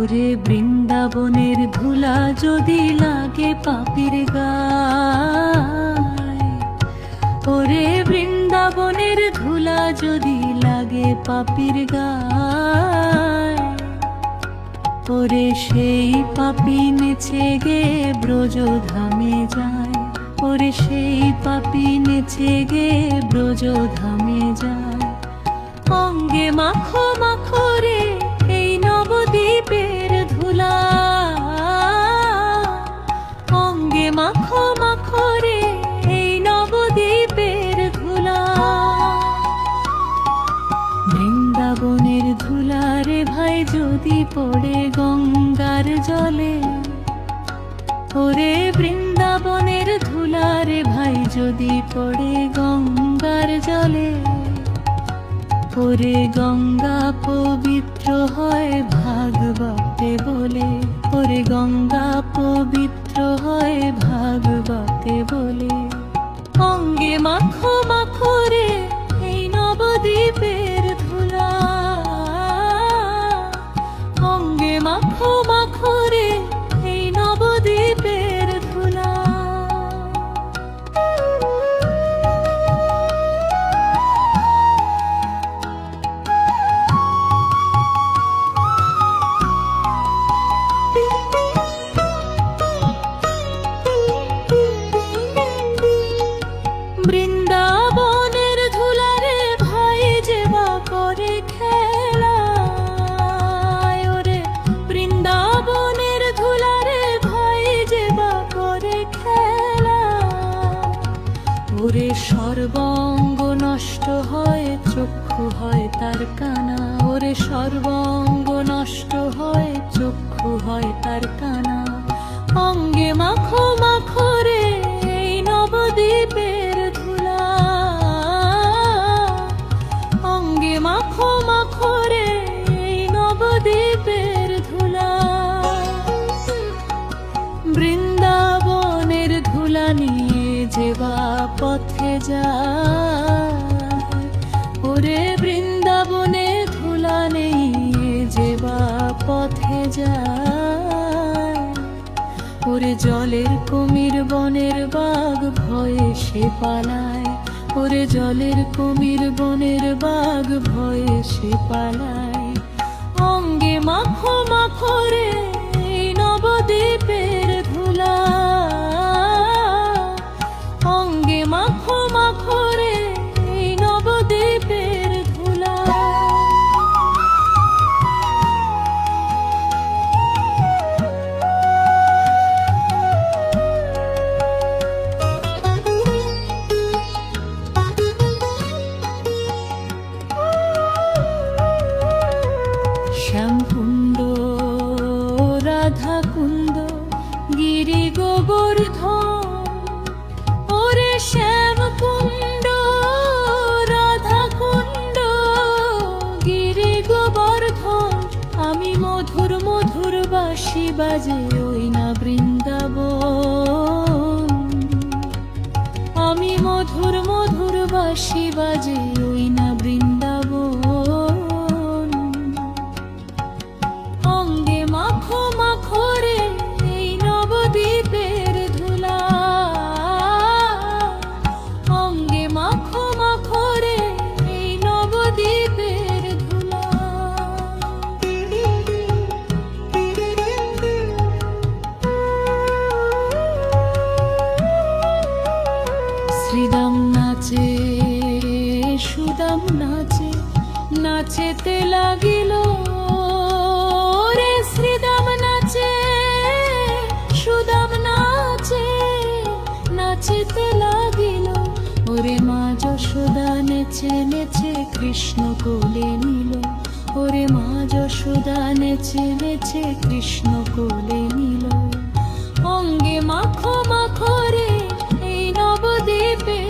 ওরে বৃন্দাবনের ধুলা যদি লাগে পাপীর গায়, ওরে বৃন্দাবনের ধুলা যদি লাগে পাপীর গায়, ওরে সেই পাপী নেচে গে ব্রজধামে যায়, ওরে সেই পাপী নেচে গে ব্রজধামে যায়। অঙ্গে মাখো মাখো রে এই নবদ্বীপের ধুলা, অঙ্গে মাখো মাখো রে এই নবদ্বীপের ধুলা। বৃন্দাবনের ধুলা রে ভাই যদি পড়ে গঙ্গার জলে, ওরে বৃন্দাবনের ধুলা রে ভাই যদি পড়ে গঙ্গার জলে, ওরে গঙ্গা পবিত্র হয় ভাগবতে বলে, ওরে গঙ্গা পবিত্র হয় ভাগবতে বলে। অঙ্গে মাখো মাখো রে এই নবদ্বীপের ধুলা, অঙ্গে মাখো মাখো রে এই নবদ্বীপের ধুলা। বৃন্দাবনের ধুলারে ভাই যেবা করে খেলা, ওরে বৃন্দাবনের ধুলারে ভাই যেবা করে খেলা। ওরে সর্বাঙ্গ নষ্ট হয় চক্ষু হয় তার কানা, ওরে সর্বাঙ্গ নষ্ট হয় চক্ষু হয় তার কানা। অঙ্গে মাখো মাখো রে এই নবদ্বীপের ধুলা, অঙ্গে মাখো মাখো রে এই নবদ্বীপের ধুলা। বৃন্দাবনের ধুলা নিয়ে যেবা পথে যায়, ওরে বৃন্দাবনে ধুলা নিয়ে যেবা পথে যায়, ওরে জলের কুমির বনের বাঘ ভয়ে সে পালায়, ওরে জলের কুমির বনের বাঘ ভয়ে সে পালায়। অঙ্গে মাখো মাখো রে এই নবদ্বীপের ধুলা, অঙ্গে মাখো মাখো রে এই নবদ্বীপের ধুলা। শ্যামকুণ্ড রাধা কুণ্ড গিরি গোবর্ধন, ওরে শ্যামকুণ্ড রাধা কুণ্ড গিরি গোবর্ধন। আমি মধুর মধুর বাঁশি বাজে ওই না বৃন্দাবন, আমি মধুর মধুর বাঁশি বাজে ওই না বৃন্দাবন। অঙ্গে মাখো মাখো রে এই নবদ্বীপের ধুলা, অঙ্গে মাখো মাখো রে এই নবদ্বীপের ধুলা। শ্রীরাম নাচে সুদাম নাচে, নাচেতে লাগিল রে শ্রীরাম নাচে সুদাম নাচে, নাচেতে লাগিল। ওরে মা যশোদা নেচে নেচে কৃষ্ণ কোলে নিল, ওরে মা যশোদা নেচে নেচে কৃষ্ণ কোলে নিল। অঙ্গে মাখো মাখো রে এই নবদ্বীপে